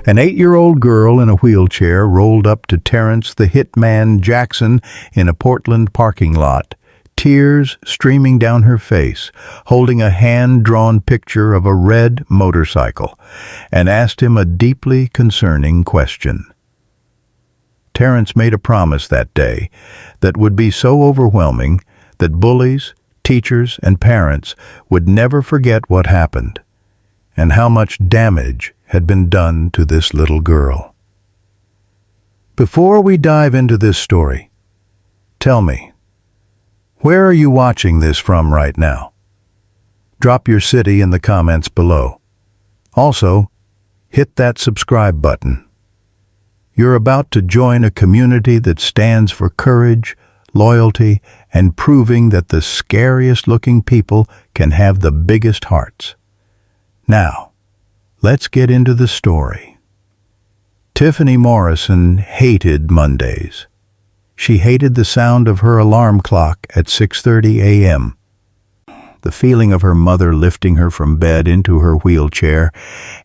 An 8-year-old girl in a wheelchair rolled up to Terrence the Hitman Jackson in a Portland parking lot, tears streaming down her face, holding a hand-drawn picture of a red motorcycle, and asked him a deeply concerning question. Terrence made a promise that day that would be so overwhelming that bullies, teachers, and parents would never forget what happened and how much damage had been done to this little girl. Before we dive into this story, tell me, where are you watching this from right now? Drop your city in the comments below. Also, hit that subscribe button. You're about to join a community that stands for courage, loyalty, and proving that the scariest-looking people can have the biggest hearts. Now, let's get into the story. Tiffany Morrison hated Mondays. She hated the sound of her alarm clock at 6:30 a.m., the feeling of her mother lifting her from bed into her wheelchair,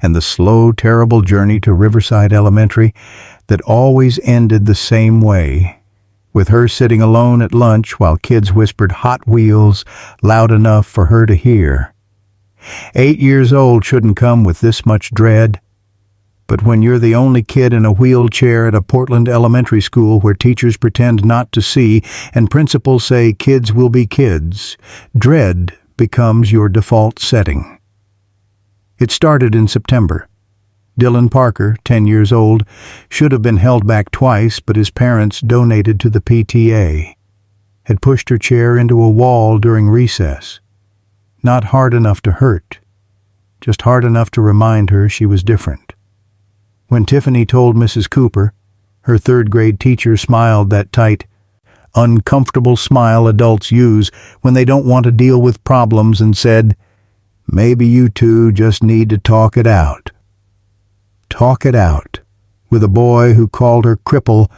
and the slow, terrible journey to Riverside Elementary that always ended the same way, with her sitting alone at lunch while kids whispered "Hot Wheels" loud enough for her to hear. 8 years old shouldn't come with this much dread. But when you're the only kid in a wheelchair at a Portland elementary school where teachers pretend not to see and principals say kids will be kids, dread becomes your default setting. It started in September. Dylan Parker, 10 years old, should have been held back twice, but his parents donated to the PTA, had pushed her chair into a wall during recess. Not hard enough to hurt, just hard enough to remind her she was different. When Tiffany told Mrs. Cooper, her third-grade teacher smiled that tight, uncomfortable smile adults use when they don't want to deal with problems and said, "Maybe you two just need to talk it out." Talk it out with a boy who called her cripple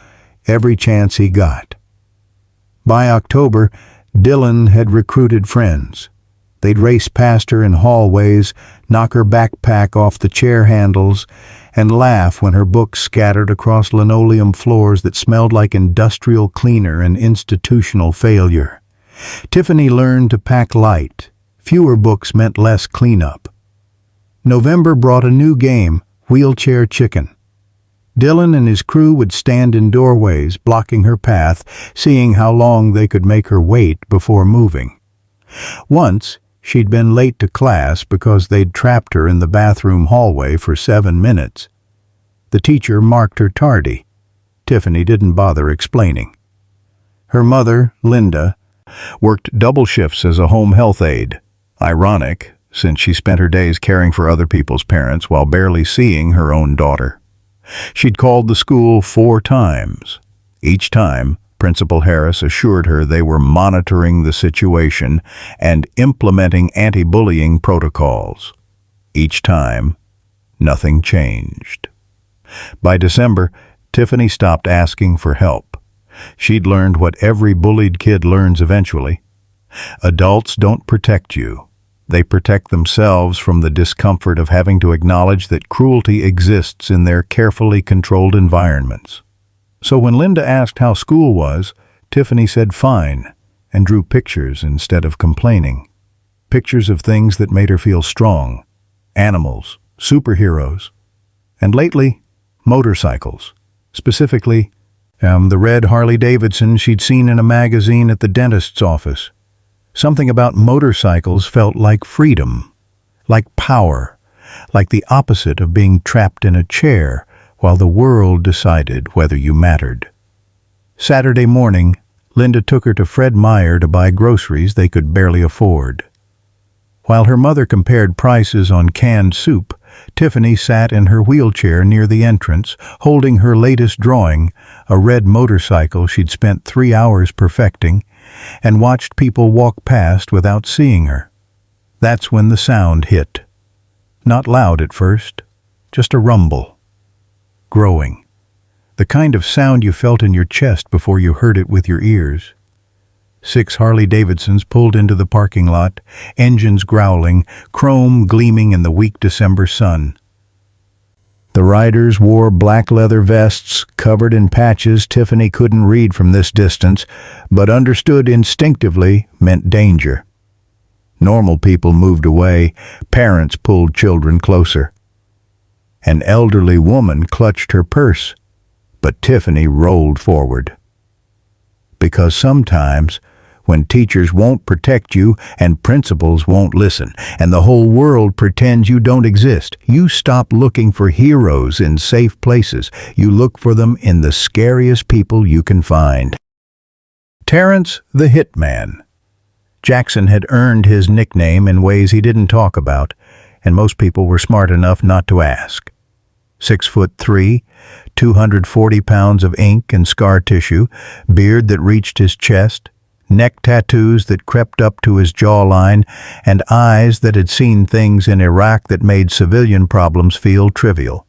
every chance he got. By October, Dylan had recruited friends. They'd race past her in hallways, knock her backpack off the chair handles, and laugh when her books scattered across linoleum floors that smelled like industrial cleaner and institutional failure. Tiffany learned to pack light. Fewer books meant less cleanup. November brought a new game, Wheelchair Chicken. Dylan and his crew would stand in doorways, blocking her path, seeing how long they could make her wait before moving. Once, she'd been late to class because they'd trapped her in the bathroom hallway for 7 minutes. The teacher marked her tardy. Tiffany didn't bother explaining. Her mother, Linda, worked double shifts as a home health aide. Ironic, since she spent her days caring for other people's parents while barely seeing her own daughter. She'd called the school 4 times. Each time, Principal Harris assured her they were monitoring the situation and implementing anti-bullying protocols. Each time, nothing changed. By December, Tiffany stopped asking for help. She'd learned what every bullied kid learns eventually. Adults don't protect you. They protect themselves from the discomfort of having to acknowledge that cruelty exists in their carefully controlled environments. So when Linda asked how school was, Tiffany said fine, and drew pictures instead of complaining. Pictures of things that made her feel strong. Animals, superheroes, and lately, motorcycles. Specifically, the red Harley-Davidson she'd seen in a magazine at the dentist's office. Something about motorcycles felt like freedom, like power, like the opposite of being trapped in a chair while the world decided whether you mattered. Saturday morning, Linda took her to Fred Meyer to buy groceries they could barely afford. While her mother compared prices on canned soup, Tiffany sat in her wheelchair near the entrance, holding her latest drawing, a red motorcycle she'd spent 3 hours perfecting, and watched people walk past without seeing her. That's when the sound hit. Not loud at first, just a rumble. Growing. The kind of sound you felt in your chest before you heard it with your ears. 6 Harley-Davidsons pulled into the parking lot, engines growling, chrome gleaming in the weak December sun. The riders wore black leather vests covered in patches Tiffany couldn't read from this distance, but understood instinctively meant danger. Normal people moved away. Parents pulled children closer. An elderly woman clutched her purse, but Tiffany rolled forward. Because sometimes, when teachers won't protect you and principals won't listen, and the whole world pretends you don't exist, you stop looking for heroes in safe places. You look for them in the scariest people you can find. Terrence the Hitman. Jackson had earned his nickname in ways he didn't talk about, and most people were smart enough not to ask. 6'3", 240 pounds of ink and scar tissue, beard that reached his chest, neck tattoos that crept up to his jawline, and eyes that had seen things in Iraq that made civilian problems feel trivial.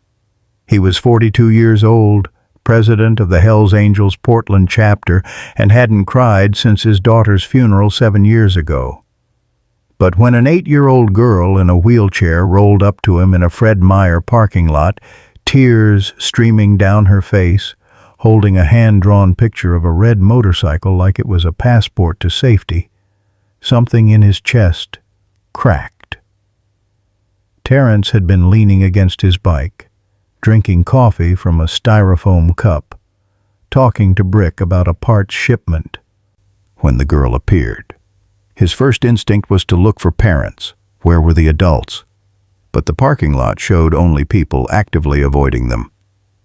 He was 42 years old, president of the Hells Angels Portland chapter, and hadn't cried since his daughter's funeral 7 years ago. But when an 8-year-old girl in a wheelchair rolled up to him in a Fred Meyer parking lot, tears streaming down her face, holding a hand-drawn picture of a red motorcycle like it was a passport to safety, something in his chest cracked. Terrence had been leaning against his bike, drinking coffee from a styrofoam cup, talking to Brick about a parts shipment, when the girl appeared. His first instinct was to look for parents. Where were the adults? But the parking lot showed only people actively avoiding them,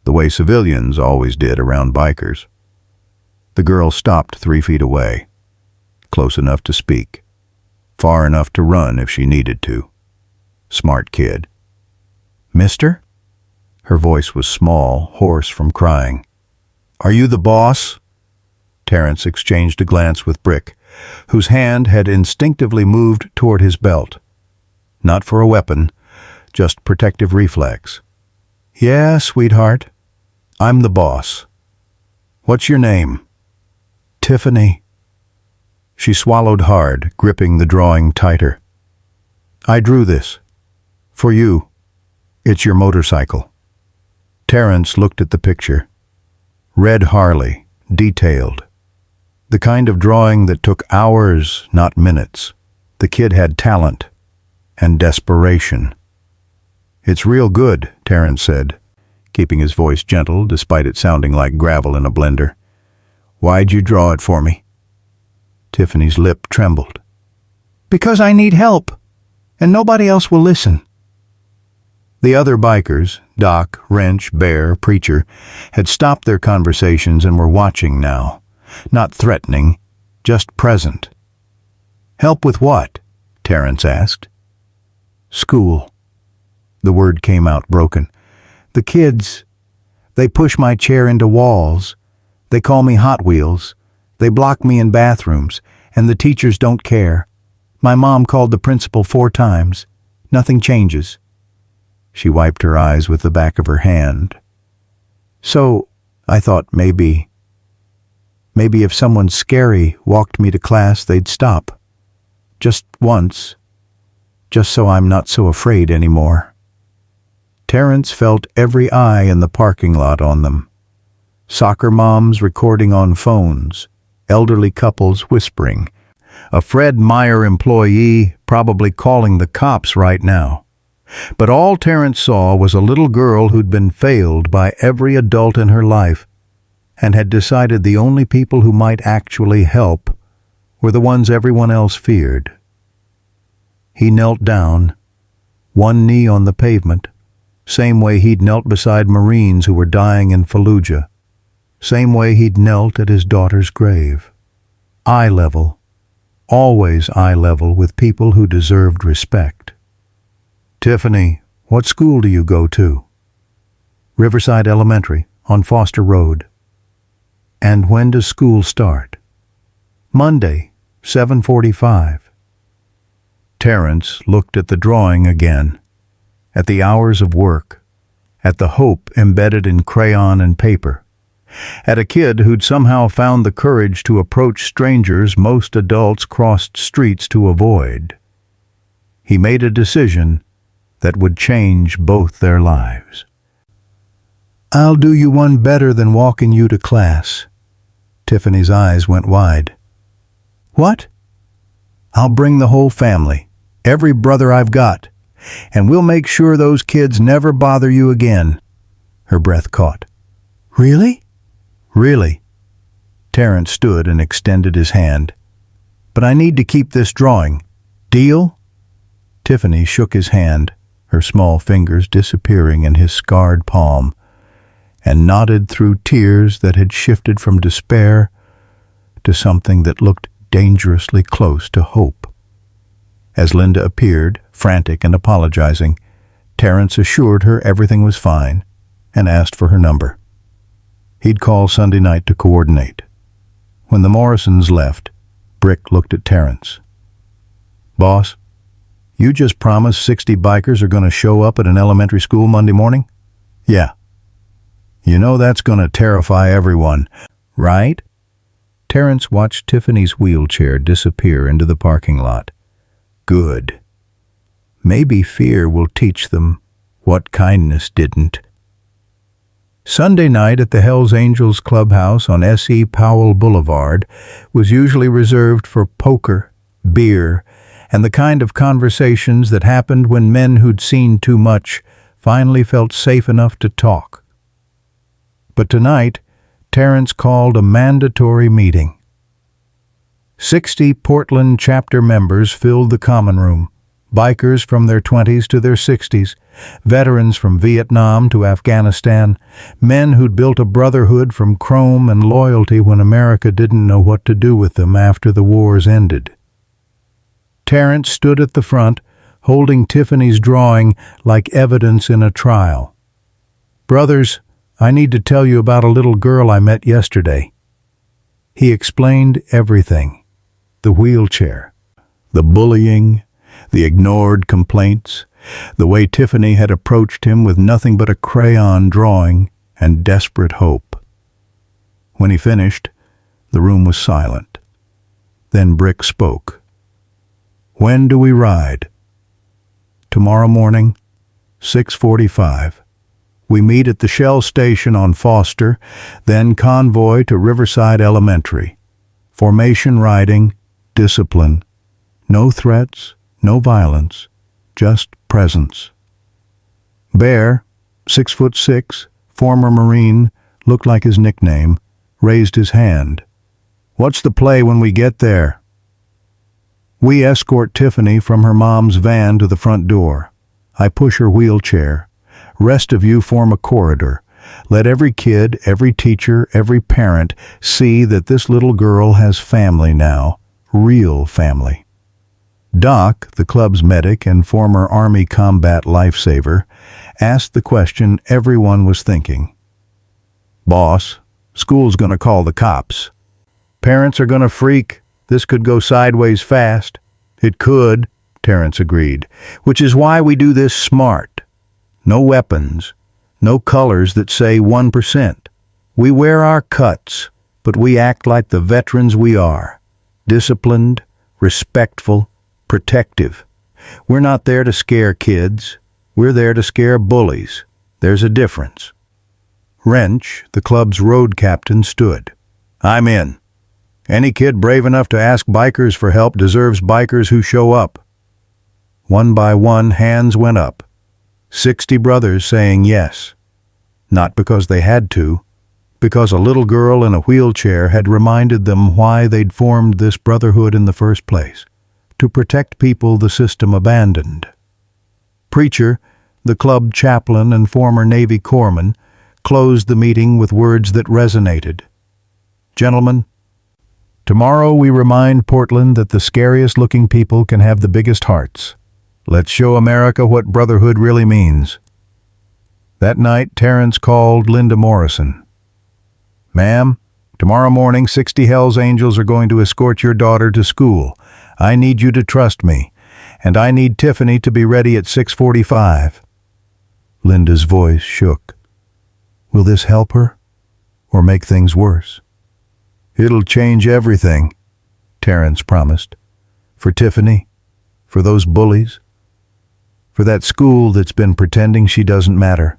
the way civilians always did around bikers. The girl stopped 3 feet away, close enough to speak, far enough to run if she needed to. Smart kid. "Mister?" Her voice was small, hoarse from crying. "Are you the boss?" Terrence exchanged a glance with Brick, whose hand had instinctively moved toward his belt. Not for a weapon, just protective reflex. "Yeah, sweetheart. I'm the boss. What's your name?" "Tiffany." She swallowed hard, gripping the drawing tighter. "I drew this. For you. It's your motorcycle." Terrence looked at the picture. Red Harley, detailed. The kind of drawing that took hours, not minutes. The kid had talent and desperation. "It's real good," Terrence said, keeping his voice gentle despite it sounding like gravel in a blender. "Why'd you draw it for me?" Tiffany's lip trembled. "Because I need help, and nobody else will listen." The other bikers, Doc, Wrench, Bear, Preacher, had stopped their conversations and were watching now. Not threatening, just present. "Help with what?" Terrence asked. "School." The word came out broken. "The kids, they push my chair into walls. They call me Hot Wheels. They block me in bathrooms, and the teachers don't care. My mom called the principal 4 times. Nothing changes." She wiped her eyes with the back of her hand. "So, I thought maybe if someone scary walked me to class, they'd stop. Just once. Just so I'm not so afraid anymore." Terrence felt every eye in the parking lot on them. Soccer moms recording on phones, elderly couples whispering, a Fred Meyer employee probably calling the cops right now. But all Terrence saw was a little girl who'd been failed by every adult in her life and had decided the only people who might actually help were the ones everyone else feared. He knelt down, one knee on the pavement, same way he'd knelt beside Marines who were dying in Fallujah, same way he'd knelt at his daughter's grave. Eye level, always eye level with people who deserved respect. "Tiffany, what school do you go to?" "Riverside Elementary, on Foster Road." "And when does school start?" "Monday, 7:45. Terrence looked at the drawing again, at the hours of work, at the hope embedded in crayon and paper, at a kid who'd somehow found the courage to approach strangers most adults crossed streets to avoid. He made a decision that would change both their lives. I'll do you one better than walking you to class." Tiffany's eyes went wide. "What?" "I'll bring the whole family, every brother I've got, and we'll make sure those kids never bother you again." Her breath caught. "Really?" "Really." Terrence stood and extended his hand. "But I need to keep this drawing. Deal?" Tiffany shook his hand, her small fingers disappearing in his scarred palm, and nodded through tears that had shifted from despair to something that looked dangerously close to hope. As Linda appeared, frantic and apologizing, Terrence assured her everything was fine and asked for her number. He'd call Sunday night to coordinate. When the Morrisons left, Brick looked at Terrence. "Boss, you just promised 60 bikers are going to show up at an elementary school Monday morning?" "Yeah." "You know that's going to terrify everyone, right?" Terrence watched Tiffany's wheelchair disappear into the parking lot. "Good. Maybe fear will teach them what kindness didn't." Sunday night at the Hells Angels Clubhouse on S.E. Powell Boulevard was usually reserved for poker, beer, and the kind of conversations that happened when men who'd seen too much finally felt safe enough to talk. But tonight, Terrence called a mandatory meeting. 60 Portland chapter members filled the common room. Bikers from their 20s to their 60s, veterans from Vietnam to Afghanistan, men who'd built a brotherhood from chrome and loyalty when America didn't know what to do with them after the wars ended. Terrence stood at the front, holding Tiffany's drawing like evidence in a trial. "Brothers, I need to tell you about a little girl I met yesterday." He explained everything: the wheelchair, the bullying, the ignored complaints, the way Tiffany had approached him with nothing but a crayon drawing and desperate hope. When he finished, the room was silent. Then Brick spoke. "When do we ride?" "Tomorrow morning, 6:45. We meet at the Shell Station on Foster, then convoy to Riverside Elementary. Formation riding, discipline. No threats, no violence, just presence." Bear, 6'6", former Marine, looked like his nickname, raised his hand. "What's the play when we get there?" "We escort Tiffany from her mom's van to the front door. I push her wheelchair. Rest of you form a corridor. Let every kid, every teacher, every parent see that this little girl has family now, real family." Doc, the club's medic and former Army combat lifesaver, asked the question everyone was thinking. "Boss, school's gonna call the cops. Parents are gonna freak. This could go sideways fast." "It could," Terrence agreed, "which is why we do this smart. No weapons, no colors that say 1%. We wear our cuts, but we act like the veterans we are. Disciplined, respectful, protective. We're not there to scare kids. We're there to scare bullies. There's a difference." Wrench, the club's road captain, stood. "I'm in. Any kid brave enough to ask bikers for help deserves bikers who show up." One by one, hands went up. 60 brothers saying yes. Not because they had to, because a little girl in a wheelchair had reminded them why they'd formed this brotherhood in the first place: to protect people the system abandoned. Preacher, the club chaplain and former Navy corpsman, closed the meeting with words that resonated. "Gentlemen, tomorrow we remind Portland that the scariest-looking people can have the biggest hearts. Let's show America what brotherhood really means." That night, Terrence called Linda Morrison. "Ma'am, tomorrow morning 60 Hells Angels are going to escort your daughter to school. I need you to trust me, and I need Tiffany to be ready at 6:45. Linda's voice shook. "Will this help her, or make things worse?" "It'll change everything," Terrence promised. "For Tiffany, for those bullies, for that school that's been pretending she doesn't matter."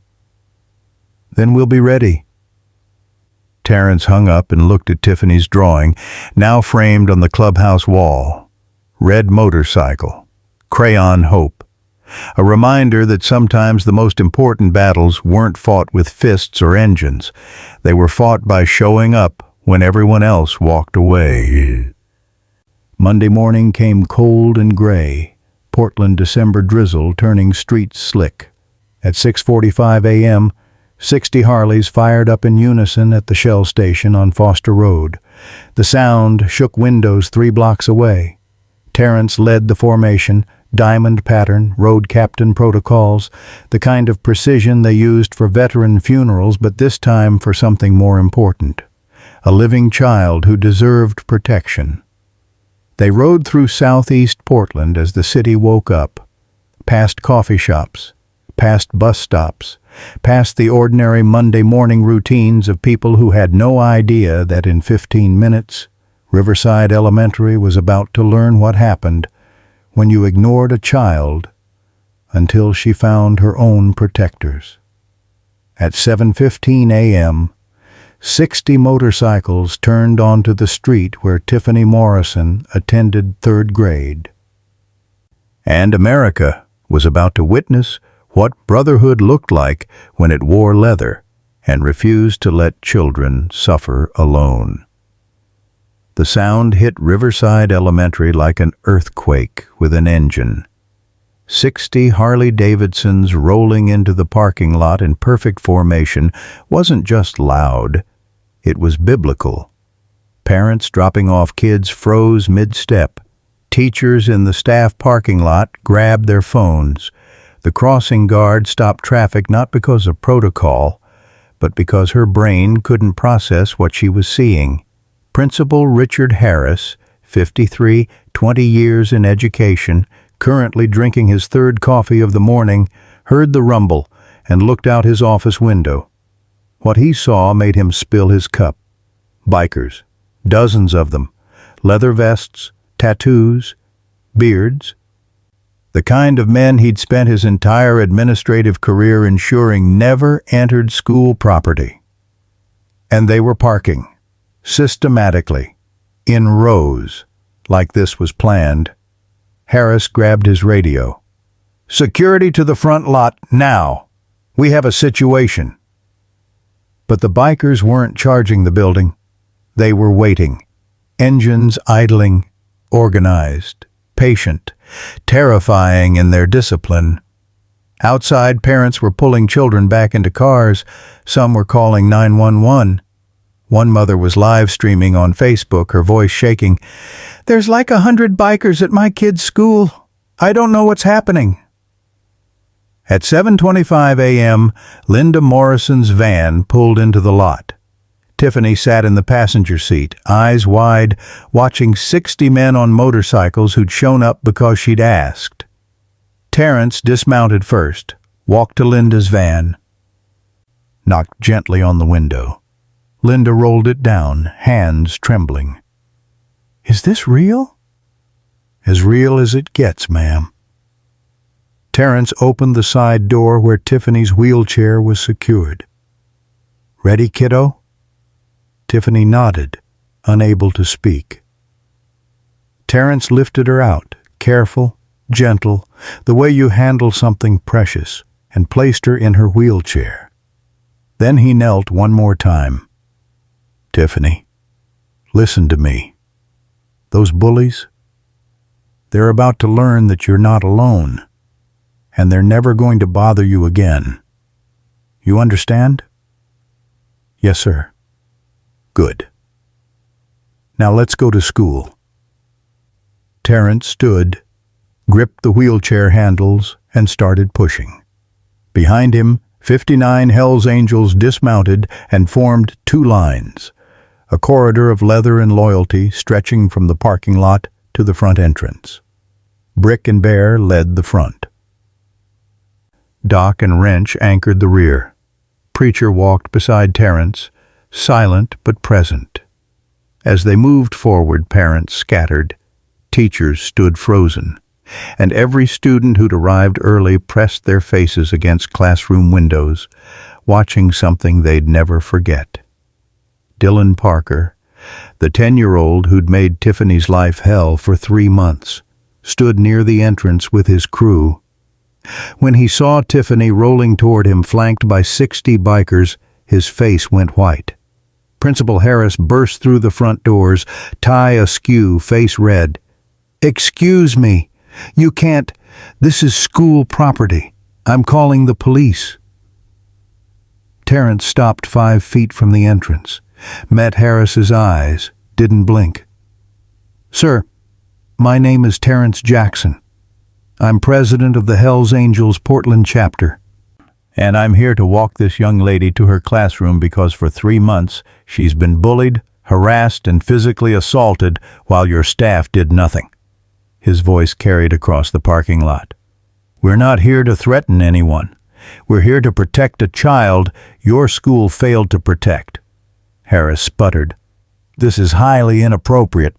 Then we'll be ready." Terrence hung up and looked at Tiffany's drawing, now framed on the clubhouse wall. Red motorcycle. Crayon hope. A reminder that sometimes the most important battles weren't fought with fists or engines. They were fought by showing up when everyone else walked away. Monday morning came cold and gray. Portland December drizzle turning streets slick. At 6:45 a.m., 60 Harleys fired up in unison at the Shell station on Foster Road. The sound shook windows 3 blocks away. Terrence led the formation, diamond pattern, road captain protocols, the kind of precision they used for veteran funerals, but this time for something more important. A living child who deserved protection. They rode through southeast Portland as the city woke up, past coffee shops, past bus stops, past the ordinary Monday morning routines of people who had no idea that in 15 minutes, Riverside Elementary was about to learn what happened when you ignored a child until she found her own protectors. At 7:15 a.m., 60 motorcycles turned onto the street where Tiffany Morrison attended 3rd grade. And America was about to witness what Brotherhood looked like when it wore leather and refused to let children suffer alone. The sound hit Riverside Elementary like an earthquake with an engine. 60 Harley-Davidsons rolling into the parking lot in perfect formation wasn't just loud, it was biblical. Parents dropping off kids froze mid-step. Teachers in the staff parking lot grabbed their phones. The crossing guard stopped traffic not because of protocol, but because her brain couldn't process what she was seeing. Principal Richard Harris, 53, 20 years in education, currently drinking his 3rd coffee of the morning, heard the rumble and looked out his office window. What he saw made him spill his cup. Bikers, dozens of them, leather vests, tattoos, beards. The kind of men he'd spent his entire administrative career ensuring never entered school property. And they were parking, systematically, in rows, like this was planned. Harris grabbed his radio. "Security to the front lot, now! We have a situation." But the bikers weren't charging the building. They were waiting. Engines idling, organized, patient, terrifying in their discipline. Outside, parents were pulling children back into cars. Some were calling 911. One mother was live streaming on Facebook, her voice shaking. "There's like 100 bikers at my kid's school. I don't know what's happening." At 7:25 a.m., Linda Morrison's van pulled into the lot. Tiffany sat in the passenger seat, eyes wide, watching 60 men on motorcycles who'd shown up because she'd asked. Terrence dismounted first, walked to Linda's van, knocked gently on the window. Linda rolled it down, hands trembling. "Is this real?" "As real as it gets, ma'am." Terrence opened the side door where Tiffany's wheelchair was secured. "Ready, kiddo?" Tiffany nodded, unable to speak. Terrence lifted her out, careful, gentle, the way you handle something precious, and placed her in her wheelchair. Then he knelt one more time. "Tiffany, listen to me. Those bullies, they're about to learn that you're not alone, and they're never going to bother you again. You understand?" "Yes, sir." "Good. Now let's go to school." Terrence stood, gripped the wheelchair handles, and started pushing. Behind him, 59 Hells Angels dismounted and formed 2 lines, a corridor of leather and loyalty stretching from the parking lot to the front entrance. Brick and Bear led the front. Doc and Wrench anchored the rear. Preacher walked beside Terrence, silent but present. As they moved forward, parents scattered, teachers stood frozen, and every student who'd arrived early pressed their faces against classroom windows, watching something they'd never forget. Dylan Parker, the 10-year-old who'd made Tiffany's life hell for 3 months, stood near the entrance with his crew. When he saw Tiffany rolling toward him flanked by 60 bikers, his face went white. Principal Harris burst through the front doors, tie askew, face red. "Excuse me, you can't. This is school property. I'm calling the police." Terrence stopped 5 feet from the entrance, met Harris's eyes, didn't blink. "Sir, my name is Terrence Jackson. I'm president of the Hells Angels Portland chapter, and I'm here to walk this young lady to her classroom because for 3 months she's been bullied, harassed, and physically assaulted while your staff did nothing." His voice carried across the parking lot. "We're not here to threaten anyone. We're here to protect a child your school failed to protect." Harris sputtered. "This is highly inappropriate."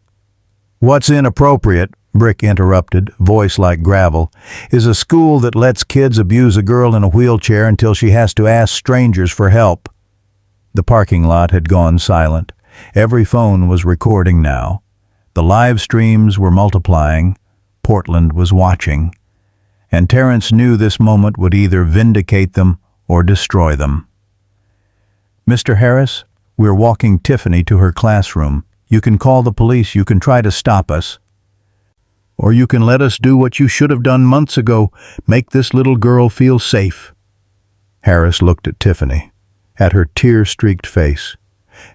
"What's inappropriate," Brick interrupted, voice like gravel, "is a school that lets kids abuse a girl in a wheelchair until she has to ask strangers for help." The parking lot had gone silent. Every phone was recording now. The live streams were multiplying. Portland was watching. And Terrence knew this moment would either vindicate them or destroy them. "Mr. Harris, we're walking Tiffany to her classroom. You can call the police, you can try to stop us. Or you can let us do what you should have done months ago, make this little girl feel safe." Harris looked at Tiffany, at her tear-streaked face,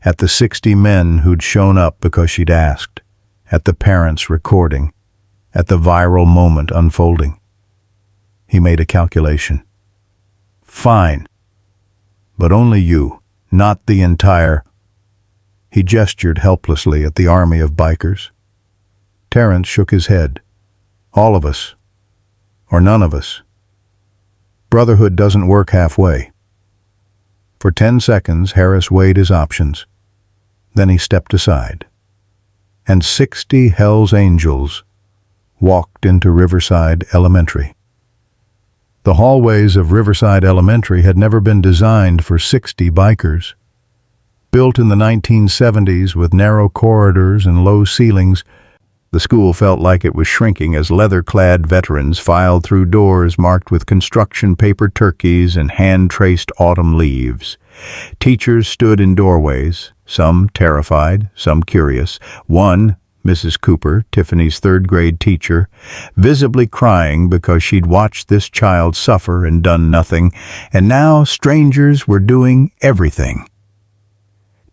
at the 60 men who'd shown up because she'd asked, at the parents recording, at the viral moment unfolding. He made a calculation. "Fine, but only you, not the entire—" He gestured helplessly at the army of bikers. Terrence shook his head. "All of us, or none of us. Brotherhood doesn't work halfway." For 10 seconds, Harris weighed his options. Then he stepped aside, and 60 Hells Angels walked into Riverside Elementary. The hallways of Riverside Elementary had never been designed for 60 bikers. Built in the 1970s with narrow corridors and low ceilings, the school felt like it was shrinking as leather-clad veterans filed through doors marked with construction paper turkeys and hand-traced autumn leaves. Teachers stood in doorways, some terrified, some curious. One, Mrs. Cooper, Tiffany's 3rd-grade teacher, visibly crying because she'd watched this child suffer and done nothing, and now strangers were doing everything.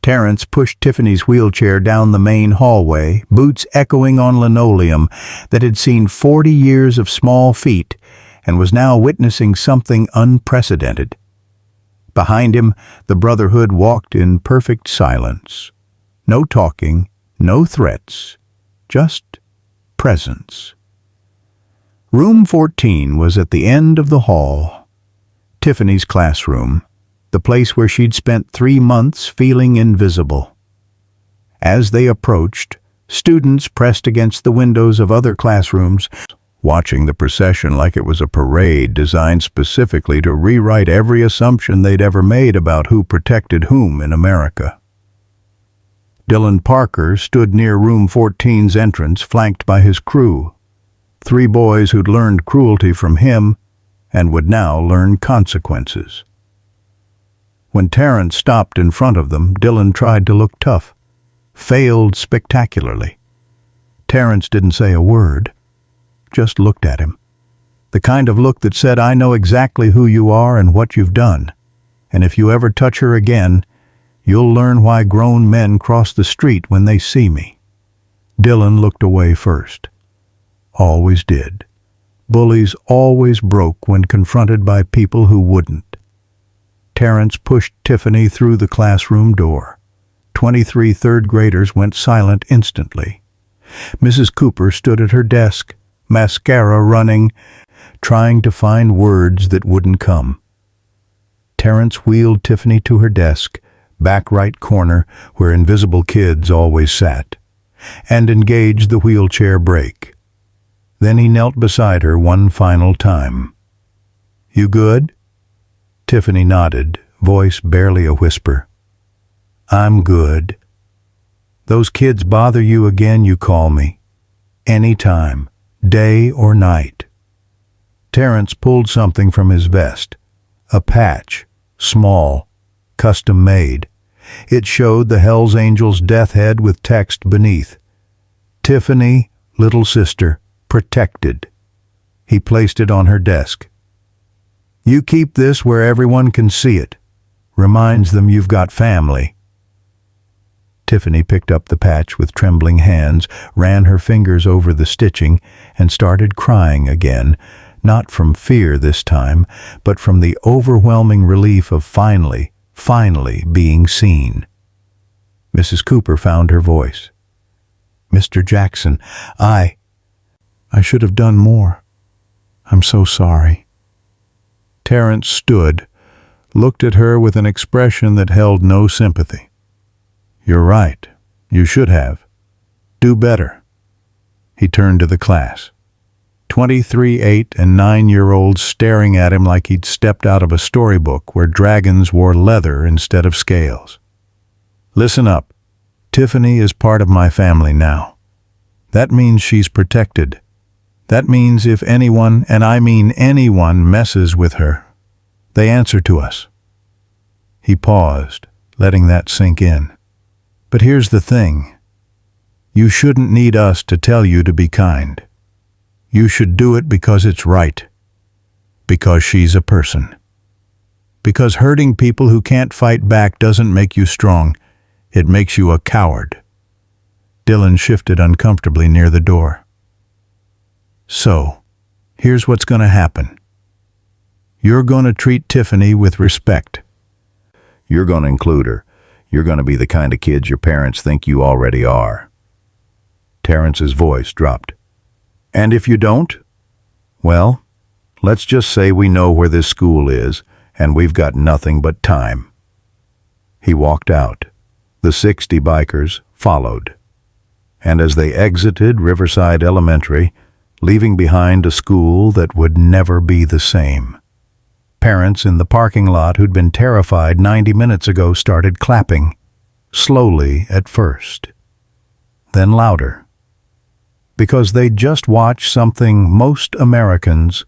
Terrence pushed Tiffany's wheelchair down the main hallway, boots echoing on linoleum that had seen 40 years of small feet and was now witnessing something unprecedented. Behind him, the Brotherhood walked in perfect silence. No talking, no threats, just presence. Room 14 was at the end of the hall, Tiffany's classroom, the place where she'd spent 3 months feeling invisible. As they approached, students pressed against the windows of other classrooms, watching the procession like it was a parade designed specifically to rewrite every assumption they'd ever made about who protected whom in America. Dylan Parker stood near Room 14's entrance, flanked by his crew, 3 boys who'd learned cruelty from him and would now learn consequences. When Terrence stopped in front of them, Dylan tried to look tough, failed spectacularly. Terrence didn't say a word, just looked at him. The kind of look that said, "I know exactly who you are and what you've done, and if you ever touch her again, you'll learn why grown men cross the street when they see me." Dylan looked away first. Always did. Bullies always broke when confronted by people who wouldn't. Terrence pushed Tiffany through the classroom door. 23 third-graders went silent instantly. Mrs. Cooper stood at her desk, mascara running, trying to find words that wouldn't come. Terrence wheeled Tiffany to her desk, back right corner where invisible kids always sat, and engaged the wheelchair brake. Then he knelt beside her one final time. "You good?" Tiffany nodded, voice barely a whisper. I'm good. Those kids bother you again, you call me. Anytime, day or night. Terrence pulled something from his vest. A patch, small, custom-made. It showed the Hells Angels' death head with text beneath. Tiffany, little sister, protected. He placed it on her desk. You keep this where everyone can see it. Reminds them you've got family. Tiffany picked up the patch with trembling hands, ran her fingers over the stitching, and started crying again, not from fear this time, but from the overwhelming relief of finally being seen. Mrs. Cooper found her voice. Mr. Jackson, I should have done more. I'm so sorry. Terrence stood, looked at her with an expression that held no sympathy. You're right. You should have. Do better. He turned to the class. 23, 8, and 9-year-olds staring at him like he'd stepped out of a storybook where dragons wore leather instead of scales. Listen up. Tiffany is part of my family now. That means she's protected. That means if anyone, and I mean anyone, messes with her, they answer to us. He paused, letting that sink in. But here's the thing. You shouldn't need us to tell you to be kind. You should do it because it's right. Because she's a person. Because hurting people who can't fight back doesn't make you strong. It makes you a coward. Dylan shifted uncomfortably near the door. So, here's what's going to happen. You're going to treat Tiffany with respect. You're going to include her. You're going to be the kind of kids your parents think you already are. Terrence's voice dropped. And if you don't? Well, let's just say we know where this school is, and we've got nothing but time. He walked out. The 60 bikers followed. And as they exited Riverside Elementary, leaving behind a school that would never be the same, parents in the parking lot who'd been terrified 90 minutes ago started clapping, slowly at first, then louder. Because they'd just watched something most Americans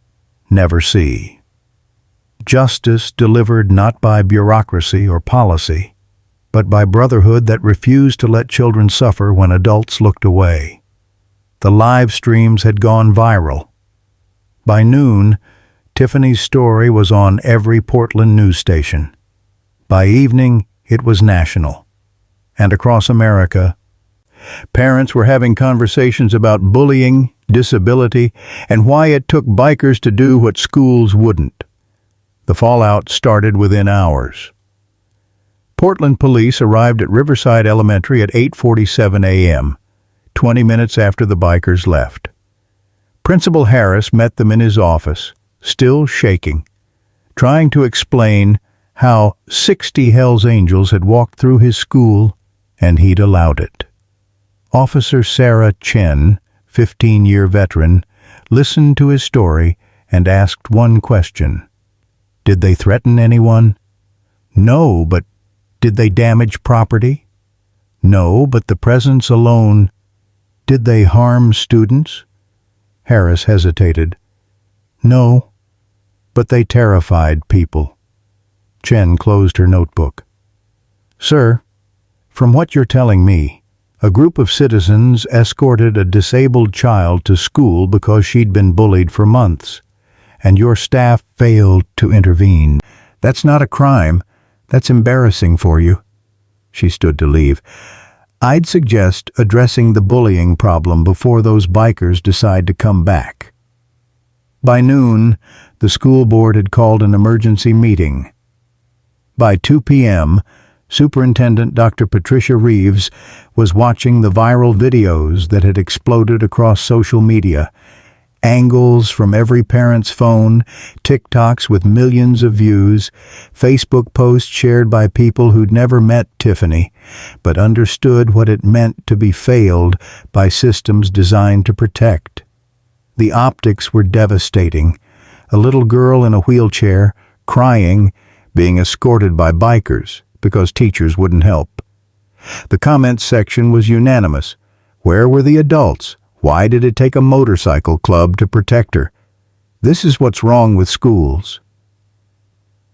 never see. Justice delivered not by bureaucracy or policy, but by brotherhood that refused to let children suffer when adults looked away. The live streams had gone viral. By noon, Tiffany's story was on every Portland news station. By evening, it was national. And across America, parents were having conversations about bullying, disability, and why it took bikers to do what schools wouldn't. The fallout started within hours. Portland police arrived at Riverside Elementary at 8:47 a.m., 20 minutes after the bikers left. Principal Harris met them in his office, still shaking, trying to explain how 60 Hells Angels had walked through his school and he'd allowed it. Officer Sarah Chen, 15-year veteran, listened to his story and asked one question. Did they threaten anyone? No, but did they damage property? No, but the presence alone. Did they harm students? Harris hesitated. No, but they terrified people. Chen closed her notebook. Sir, from what you're telling me, a group of citizens escorted a disabled child to school because she'd been bullied for months, and your staff failed to intervene. That's not a crime. That's embarrassing for you. She stood to leave. I'd suggest addressing the bullying problem before those bikers decide to come back. By noon, the school board had called an emergency meeting. By 2 p.m., Superintendent Dr. Patricia Reeves was watching the viral videos that had exploded across social media. Angles from every parent's phone, TikToks with millions of views, Facebook posts shared by people who'd never met Tiffany, but understood what it meant to be failed by systems designed to protect. The optics were devastating. A little girl in a wheelchair, crying, being escorted by bikers because teachers wouldn't help. The comments section was unanimous. Where were the adults? Why did it take a motorcycle club to protect her? This is what's wrong with schools.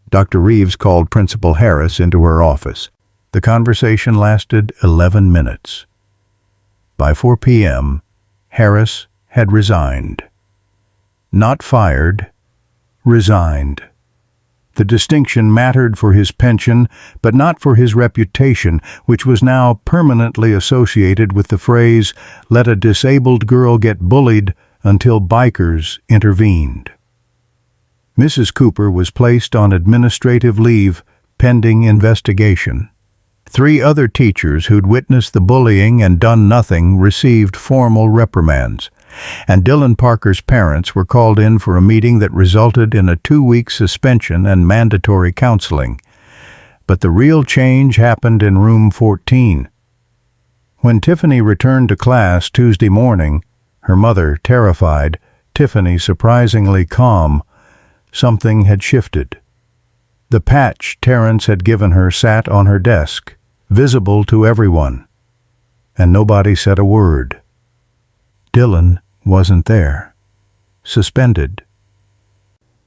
Dr. Reeves called Principal Harris into her office. The conversation lasted 11 minutes. By 4 p.m., Harris had resigned. Not fired, resigned. The distinction mattered for his pension, but not for his reputation, which was now permanently associated with the phrase, "Let a disabled girl get bullied until bikers intervened." Mrs. Cooper was placed on administrative leave pending investigation. 3 other teachers who'd witnessed the bullying and done nothing received formal reprimands, and Dylan Parker's parents were called in for a meeting that resulted in a 2-week suspension and mandatory counseling. But the real change happened in room 14. When Tiffany returned to class Tuesday morning, her mother terrified, Tiffany surprisingly calm, something had shifted. The patch Terrence had given her sat on her desk, visible to everyone, and nobody said a word. Dylan wasn't there. Suspended.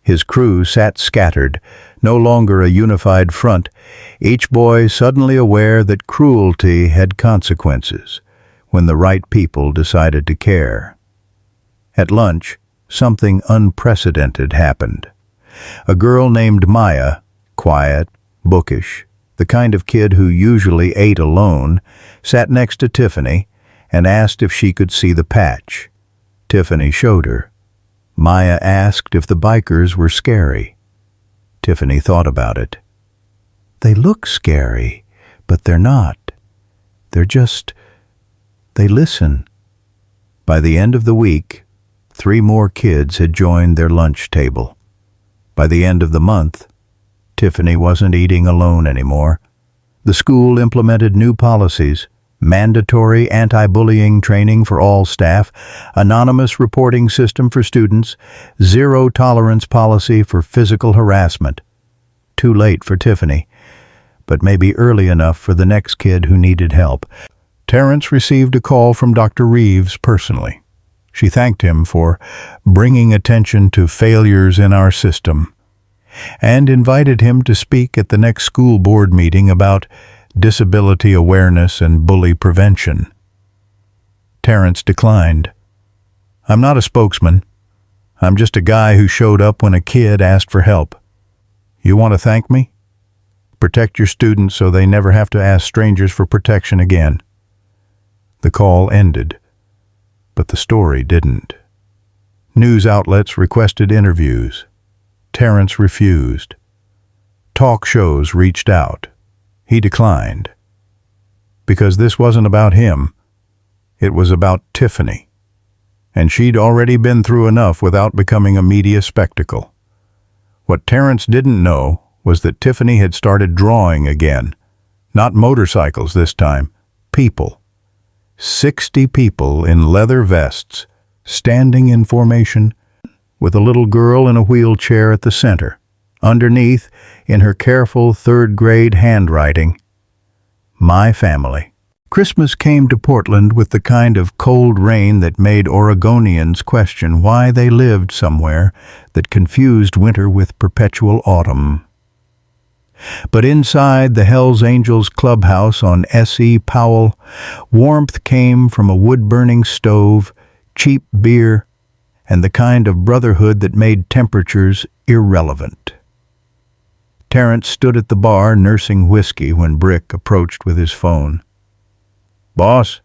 His crew sat scattered, no longer a unified front, each boy suddenly aware that cruelty had consequences when the right people decided to care. At lunch, something unprecedented happened. A girl named Maya, quiet, bookish, the kind of kid who usually ate alone, sat next to Tiffany and asked if she could see the patch. Tiffany showed her. Maya asked if the bikers were scary. Tiffany thought about it. They look scary, but they're not. They listen. By the end of the week, 3 more kids had joined their lunch table. By the end of the month, Tiffany wasn't eating alone anymore. The school implemented new policies, mandatory anti-bullying training for all staff, anonymous reporting system for students, zero-tolerance policy for physical harassment. Too late for Tiffany, but maybe early enough for the next kid who needed help. Terrence received a call from Dr. Reeves personally. She thanked him for bringing attention to failures in our system and invited him to speak at the next school board meeting about disability awareness and bully prevention. Terrence declined. "I'm not a spokesman. I'm just a guy who showed up when a kid asked for help. You want to thank me? Protect your students so they never have to ask strangers for protection again." The call ended, but the story didn't. News outlets requested interviews. Terrence refused. Talk shows reached out. He declined. Because this wasn't about him. It was about Tiffany. And she'd already been through enough without becoming a media spectacle. What Terrence didn't know was that Tiffany had started drawing again. Not motorcycles this time. People. 60 people in leather vests, standing in formation, with a little girl in a wheelchair at the center. Underneath, in her careful 3rd-grade handwriting, "My family." Christmas came to Portland with the kind of cold rain that made Oregonians question why they lived somewhere that confused winter with perpetual autumn. But inside the Hells Angels clubhouse on S.E. Powell, warmth came from a wood-burning stove, cheap beer, and the kind of brotherhood that made temperatures irrelevant. Terrence stood at the bar nursing whiskey when Brick approached with his phone. "Boss,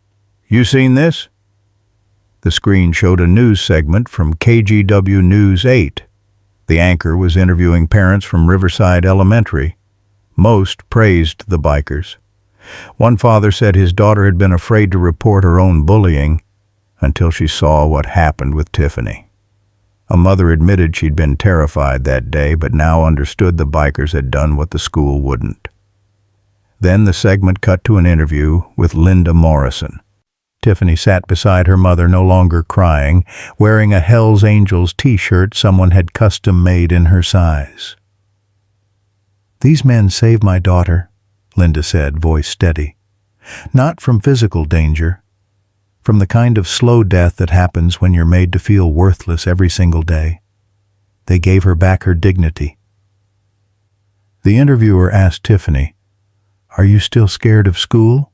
you seen this?" The screen showed a news segment from KGW News 8. The anchor was interviewing parents from Riverside Elementary. Most praised the bikers. One father said his daughter had been afraid to report her own bullying until she saw what happened with Tiffany. A mother admitted she'd been terrified that day, but now understood the bikers had done what the school wouldn't. Then the segment cut to an interview with Linda Morrison. Tiffany sat beside her mother, no longer crying, wearing a Hells Angels t-shirt someone had custom made in her size. "These men saved my daughter," Linda said, voice steady. "Not from physical danger, from the kind of slow death that happens when you're made to feel worthless every single day. They gave her back her dignity." The interviewer asked Tiffany, "Are you still scared of school?"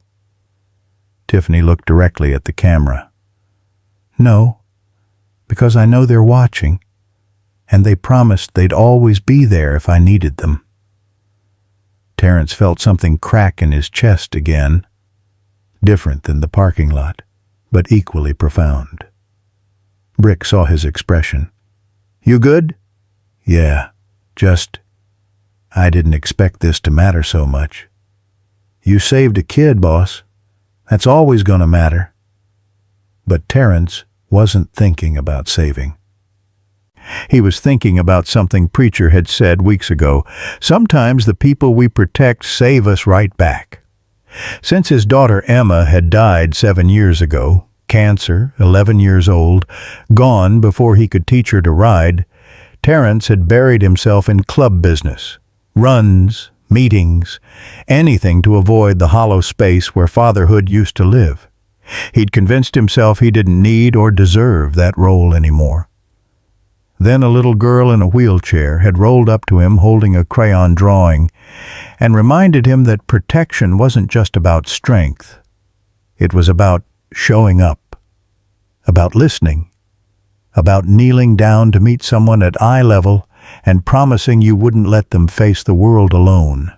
Tiffany looked directly at the camera. "No, because I know they're watching, and they promised they'd always be there if I needed them." Terrence felt something crack in his chest again, different than the parking lot, but equally profound. Brick saw his expression. "You good?" "Yeah, I didn't expect this to matter so much." "You saved a kid, boss. That's always gonna matter." But Terrence wasn't thinking about saving. He was thinking about something Preacher had said weeks ago. Sometimes the people we protect save us right back. Since his daughter Emma had died 7 years ago, cancer, 11 years old, gone before he could teach her to ride, Terrence had buried himself in club business, runs, meetings, anything to avoid the hollow space where fatherhood used to live. He'd convinced himself he didn't need or deserve that role anymore. Then a little girl in a wheelchair had rolled up to him holding a crayon drawing and reminded him that protection wasn't just about strength. It was about showing up, about listening, about kneeling down to meet someone at eye level and promising you wouldn't let them face the world alone.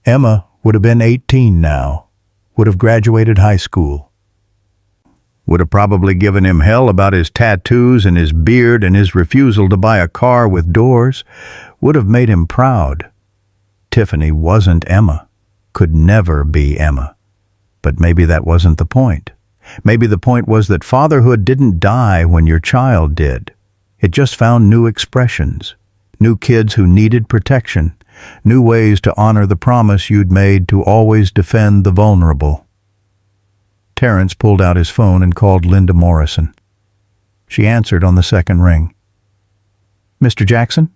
Emma would have been 18 now, would have graduated high school. Would have probably given him hell about his tattoos and his beard and his refusal to buy a car with doors. Would have made him proud. Tiffany wasn't Emma, could never be Emma. But maybe that wasn't the point. Maybe the point was that fatherhood didn't die when your child did. It just found new expressions, new kids who needed protection, new ways to honor the promise you'd made to always defend the vulnerable. Terrence pulled out his phone and called Linda Morrison. She answered on the second ring. "Mr. Jackson?"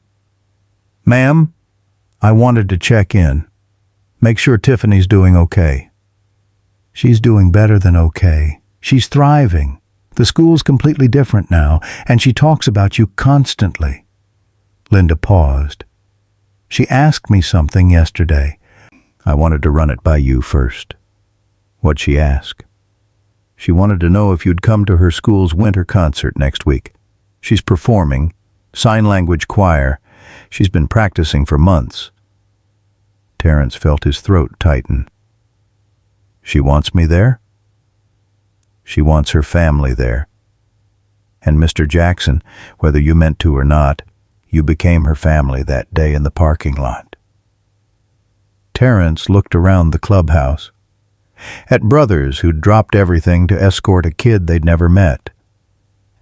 "Ma'am, I wanted to check in. Make sure Tiffany's doing okay." "She's doing better than okay. She's thriving. The school's completely different now, and she talks about you constantly." Linda paused. "She asked me something yesterday. I wanted to run it by you first." "What'd she ask?" "She wanted to know if you'd come to her school's winter concert next week. She's performing, sign language choir. She's been practicing for months." Terrence felt his throat tighten. "She wants me there?" "She wants her family there. And Mr. Jackson, whether you meant to or not, you became her family that day in the parking lot." Terrence looked around the clubhouse. At brothers who'd dropped everything to escort a kid they'd never met.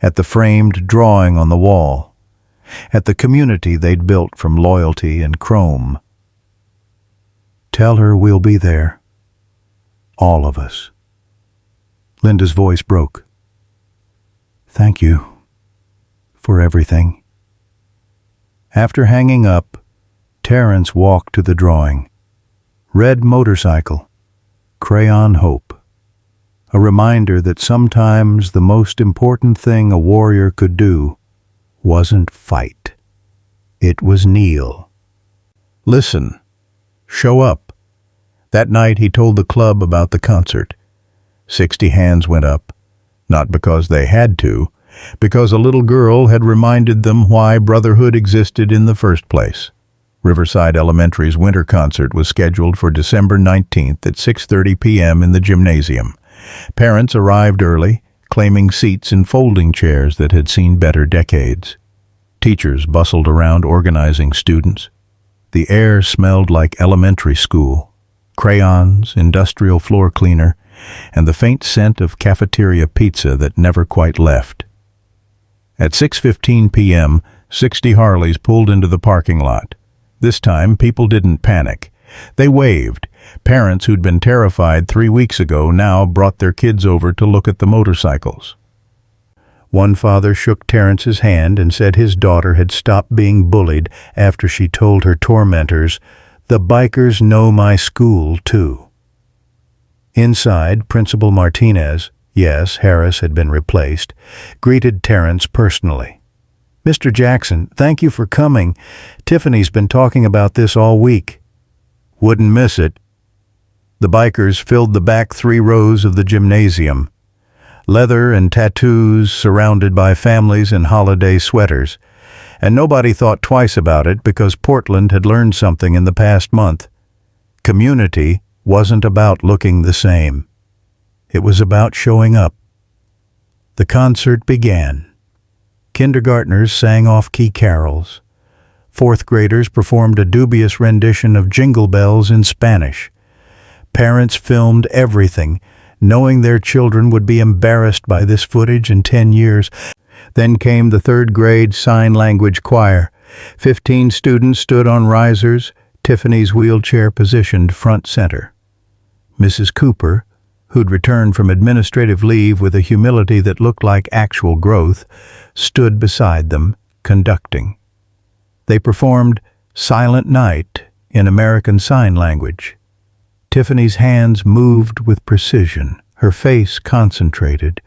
At the framed drawing on the wall. At the community they'd built from loyalty and chrome. "Tell her we'll be there. All of us." Linda's voice broke. "Thank you for everything." After hanging up, Terrence walked to the drawing. Red motorcycle, crayon hope. A reminder that sometimes the most important thing a warrior could do wasn't fight. It was kneel. Listen. Show up. That night he told the club about the concert. 60 hands went up, not because they had to, because a little girl had reminded them why Brotherhood existed in the first place. Riverside Elementary's winter concert was scheduled for December 19th at 6:30 p.m. in the gymnasium. Parents arrived early, claiming seats in folding chairs that had seen better decades. Teachers bustled around organizing students. The air smelled like elementary school, crayons, industrial floor cleaner, and the faint scent of cafeteria pizza that never quite left. At 6:15 p.m., 60 Harleys pulled into the parking lot. This time, people didn't panic. They waved. Parents who'd been terrified 3 weeks ago now brought their kids over to look at the motorcycles. One father shook Terrence's hand and said his daughter had stopped being bullied after she told her tormentors, "The bikers know my school, too." Inside, Principal Martinez, yes, Harris had been replaced, greeted Terrence personally. "Mr. Jackson, thank you for coming. Tiffany's been talking about this all week." "Wouldn't miss it." The bikers filled the back 3 rows of the gymnasium. Leather and tattoos surrounded by families in holiday sweaters. And nobody thought twice about it because Portland had learned something in the past month. Community wasn't about looking the same. It was about showing up. The concert began. Kindergartners sang off-key carols. 4th graders performed a dubious rendition of Jingle Bells in Spanish. Parents filmed everything, knowing their children would be embarrassed by this footage in 10 years. Then came the 3rd grade sign language choir. 15 students stood on risers, Tiffany's wheelchair positioned front center. Mrs. Cooper, who'd returned from administrative leave with a humility that looked like actual growth, stood beside them, conducting. They performed Silent Night in American Sign Language. Tiffany's hands moved with precision, her face concentrated,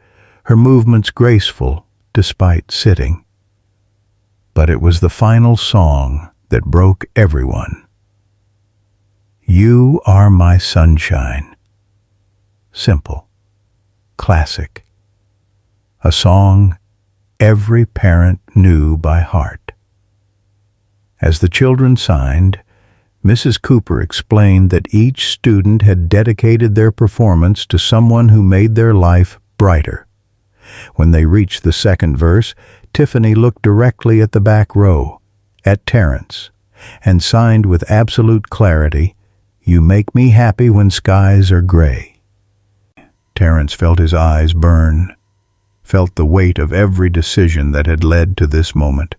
her movements graceful despite sitting. But it was the final song that broke everyone. "You Are My Sunshine." Simple, classic. A song every parent knew by heart. As the children signed, Mrs. Cooper explained that each student had dedicated their performance to someone who made their life brighter. When they reached the 2nd verse, Tiffany looked directly at the back row, at Terrence, and signed with absolute clarity, "You make me happy when skies are gray." Terrence felt his eyes burn, felt the weight of every decision that had led to this moment,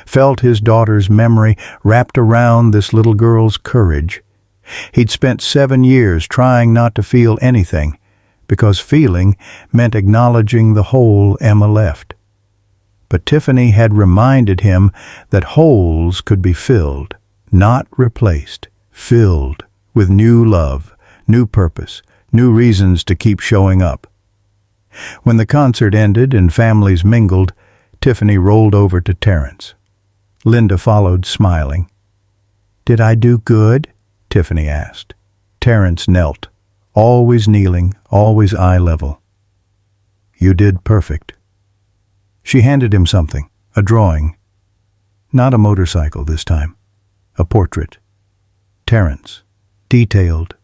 felt his daughter's memory wrapped around this little girl's courage. He'd spent 7 years trying not to feel anything, because feeling meant acknowledging the hole Emma left. But Tiffany had reminded him that holes could be filled, not replaced, filled with new love, new purpose, new reasons to keep showing up. When the concert ended and families mingled, Tiffany rolled over to Terrence. Linda followed, smiling. "Did I do good?" Tiffany asked. Terrence knelt, always kneeling, always eye level. "You did perfect." She handed him something, a drawing. Not a motorcycle this time, a portrait. Terrence, detailed,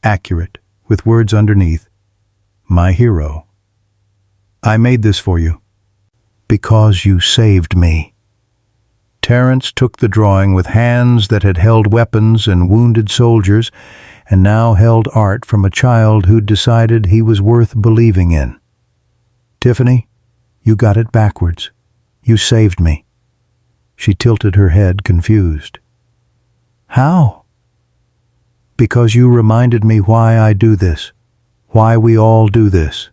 accurate, with words underneath. "My hero. I made this for you. Because you saved me." Terrence took the drawing with hands that had held weapons and wounded soldiers, and now held art from a child who'd decided he was worth believing in. "Tiffany, you got it backwards. You saved me." She tilted her head, confused. "How?" "Because you reminded me why I do this, why we all do this."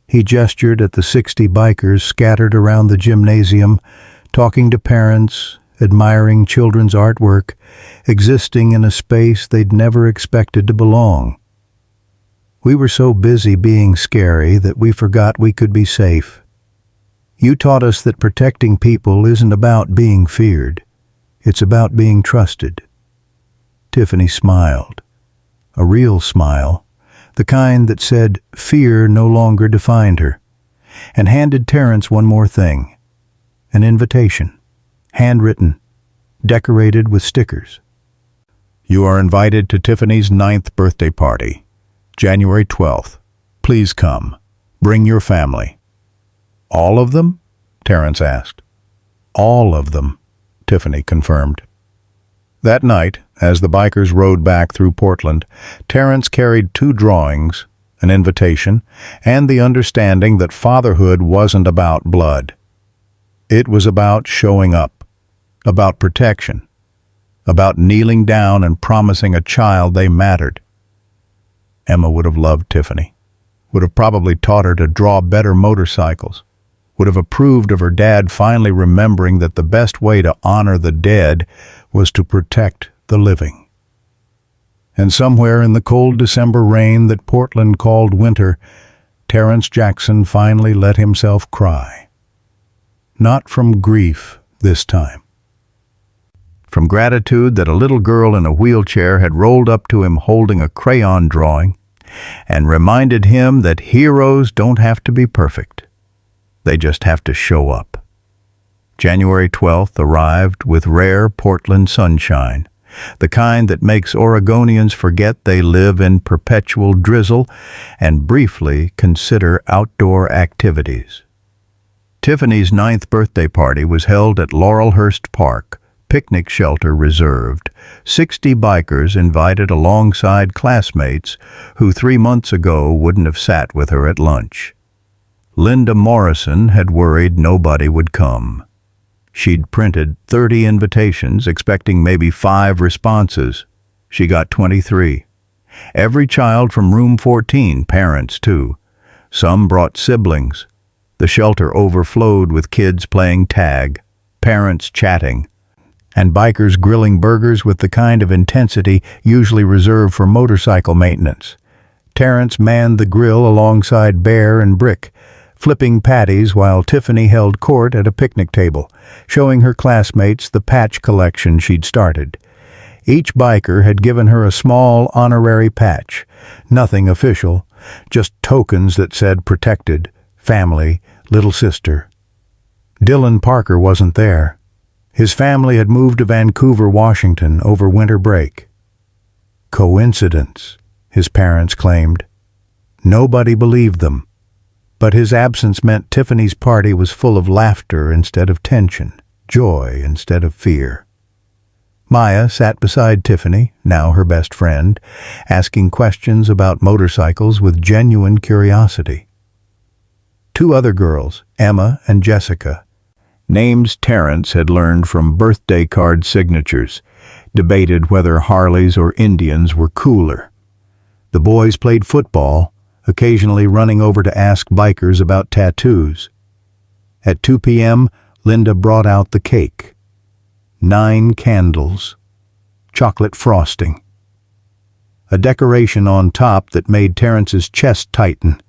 He gestured at the 60 bikers scattered around the gymnasium, talking to parents, admiring children's artwork, existing in a space they'd never expected to belong. "We were so busy being scary that we forgot we could be safe. You taught us that protecting people isn't about being feared. It's about being trusted." Tiffany smiled, a real smile, the kind that said fear no longer defined her, and handed Terrence one more thing, an invitation, handwritten, decorated with stickers. "You are invited to Tiffany's 9th birthday party, January 12th. Please come. Bring your family." "All of them?" Terrence asked. "All of them," Tiffany confirmed. That night, as the bikers rode back through Portland, Terrence carried 2 drawings, an invitation, and the understanding that fatherhood wasn't about blood. It was about showing up, about protection, about kneeling down and promising a child they mattered. Emma would have loved Tiffany. would have probably taught her to draw better motorcycles, would have approved of her dad finally remembering that the best way to honor the dead was to protect the living. And somewhere in the cold December rain that Portland called winter, Terrence Jackson finally let himself cry. Not from grief this time. From gratitude that a little girl in a wheelchair had rolled up to him holding a crayon drawing and reminded him that heroes don't have to be perfect. They just have to show up. January 12th arrived with rare Portland sunshine, the kind that makes Oregonians forget they live in perpetual drizzle and briefly consider outdoor activities. Tiffany's 9th birthday party was held at Laurelhurst Park, picnic shelter reserved. 60 bikers invited alongside classmates who 3 months ago wouldn't have sat with her at lunch. Linda Morrison had worried nobody would come. She'd printed 30 invitations, expecting maybe 5 responses. She got 23. Every child from room 14, parents too. Some brought siblings. The shelter overflowed with kids playing tag, parents chatting, and bikers grilling burgers with the kind of intensity usually reserved for motorcycle maintenance. Terrence manned the grill alongside Bear and Brick, flipping patties while Tiffany held court at a picnic table, showing her classmates the patch collection she'd started. Each biker had given her a small honorary patch, nothing official, just tokens that said protected, family, little sister. Dylan Parker wasn't there. His family had moved to Vancouver, Washington over winter break. Coincidence, his parents claimed. Nobody believed them. But his absence meant Tiffany's party was full of laughter instead of tension, joy instead of fear. Maya sat beside Tiffany, now her best friend, asking questions about motorcycles with genuine curiosity. 2 other girls, Emma and Jessica, names Terrence had learned from birthday card signatures, debated whether Harleys or Indians were cooler. The boys played football, occasionally running over to ask bikers about tattoos. At 2 p.m., Linda brought out the cake. 9 candles, chocolate frosting. A decoration on top that made Terrence's chest tighten.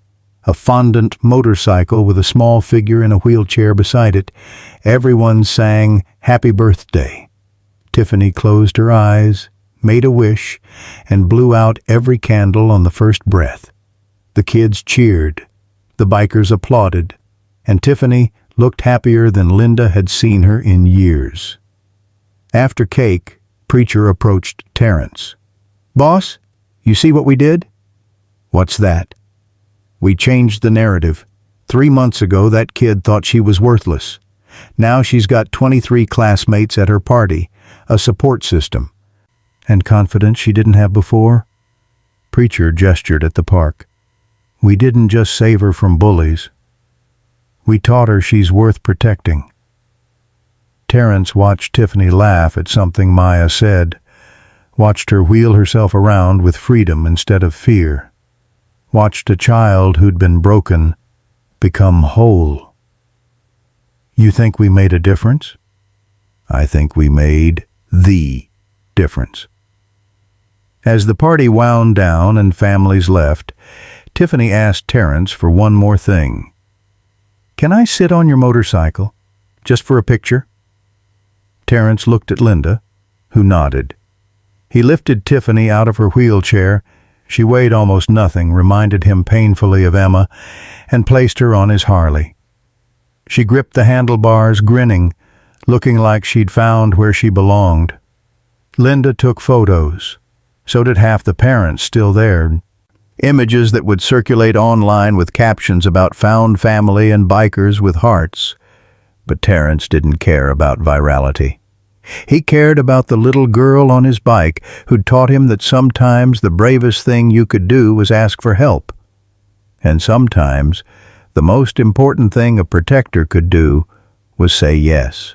A fondant motorcycle with a small figure in a wheelchair beside it. Everyone sang "Happy Birthday." Tiffany closed her eyes, made a wish, and blew out every candle on the first breath. The kids cheered, the bikers applauded, and Tiffany looked happier than Linda had seen her in years. After cake, Preacher approached Terrence. "Boss, you see what we did?" "What's that?" "We changed the narrative. 3 months ago, that kid thought she was worthless. Now she's got 23 classmates at her party, a support system." "And confidence she didn't have before?" Preacher gestured at the park. "We didn't just save her from bullies. We taught her she's worth protecting." Terrence watched Tiffany laugh at something Maya said, watched her wheel herself around with freedom instead of fear, watched a child who'd been broken become whole. "You think we made a difference?" "I think we made the difference." As the party wound down and families left, Tiffany asked Terrence for one more thing. "Can I sit on your motorcycle, just for a picture?" Terrence looked at Linda, who nodded. He lifted Tiffany out of her wheelchair. She weighed almost nothing, reminded him painfully of Emma, and placed her on his Harley. She gripped the handlebars, grinning, looking like she'd found where she belonged. Linda took photos. So did half the parents still there. Images that would circulate online with captions about found family and bikers with hearts. But Terrence didn't care about virality. He cared about the little girl on his bike who'd taught him that sometimes the bravest thing you could do was ask for help. And sometimes the most important thing a protector could do was say yes.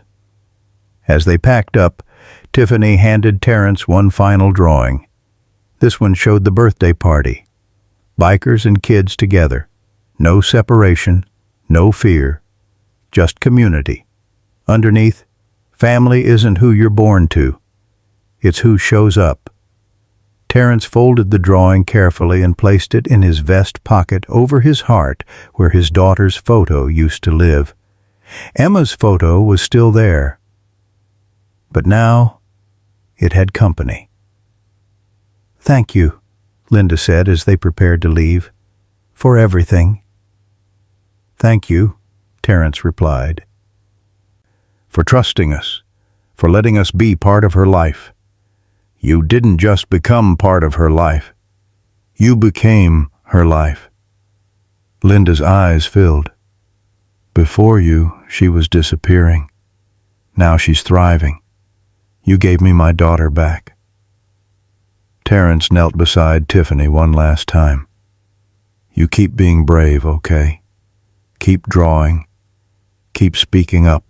As they packed up, Tiffany handed Terrence one final drawing. This one showed the birthday party. Bikers and kids together. No separation, no fear, just community. Underneath, family isn't who you're born to. It's who shows up. Terence folded the drawing carefully and placed it in his vest pocket over his heart where his daughter's photo used to live. Emma's photo was still there, but now it had company. "Thank you," Linda said as they prepared to leave, "for everything." "Thank you," Terence replied, "for trusting us, for letting us be part of her life. You didn't just become part of her life. You became her life." Linda's eyes filled. "Before you, she was disappearing. Now she's thriving. You gave me my daughter back." Terence knelt beside Tiffany one last time. "You keep being brave, okay? Keep drawing. Keep speaking up.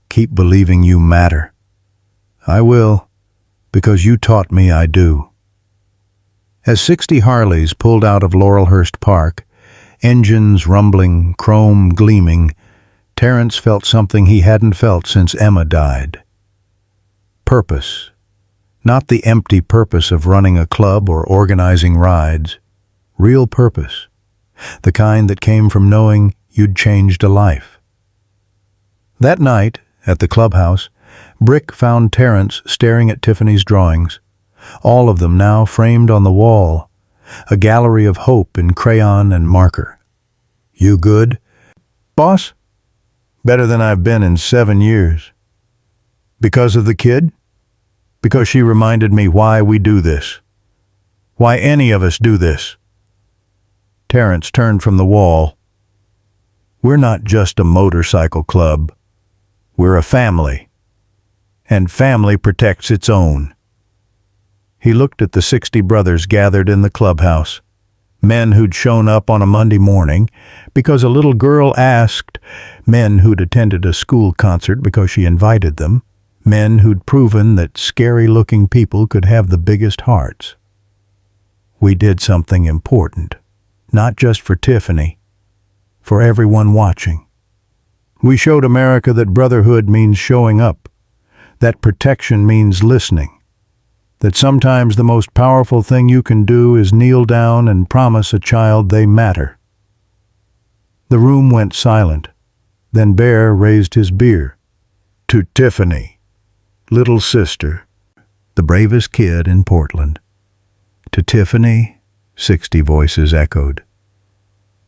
Keep believing you matter. I will, because you taught me I do." As 60 Harleys pulled out of Laurelhurst Park, engines rumbling, chrome gleaming, Terence felt something he hadn't felt since Emma died. Purpose. Not the empty purpose of running a club or organizing rides. Real purpose. The kind that came from knowing you'd changed a life. That night, at the clubhouse, Brick found Terence staring at Tiffany's drawings, all of them now framed on the wall, a gallery of hope in crayon and marker. "You good, boss?" "Better than I've been in 7 years. Because of the kid? Because she reminded me why we do this. Why any of us do this." Terence turned from the wall. "We're not just a motorcycle club. We're a family. And family protects its own." He looked at the 60 brothers gathered in the clubhouse, men who'd shown up on a Monday morning because a little girl asked, men who'd attended a school concert because she invited them, men who'd proven that scary-looking people could have the biggest hearts. We did something important, not just for Tiffany, for everyone watching. We showed America that brotherhood means showing up, that protection means listening, that sometimes the most powerful thing you can do is kneel down and promise a child they matter. The room went silent. Then Bear raised his beer. "To Tiffany, little sister," the bravest kid in Portland. "To Tiffany," 60 voices echoed.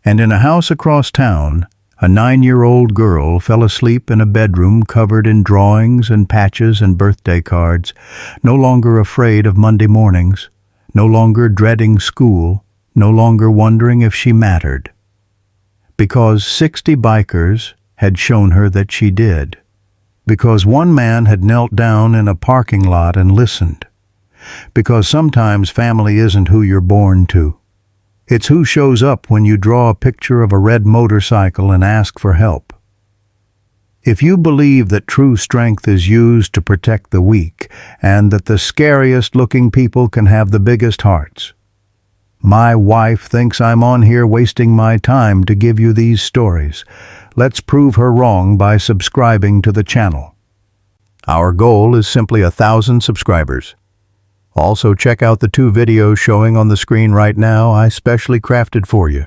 And in a house across town, a 9-year-old girl fell asleep in a bedroom covered in drawings and patches and birthday cards, no longer afraid of Monday mornings, no longer dreading school, no longer wondering if she mattered. Because 60 bikers had shown her that she did. Because one man had knelt down in a parking lot and listened. Because sometimes family isn't who you're born to. It's who shows up when you draw a picture of a red motorcycle and ask for help. If you believe that true strength is used to protect the weak, and that the scariest-looking people can have the biggest hearts, my wife thinks I'm on here wasting my time to give you these stories. Let's prove her wrong by subscribing to the channel. Our goal is simply 1,000 subscribers. Also check out the 2 videos showing on the screen right now I specially crafted for you.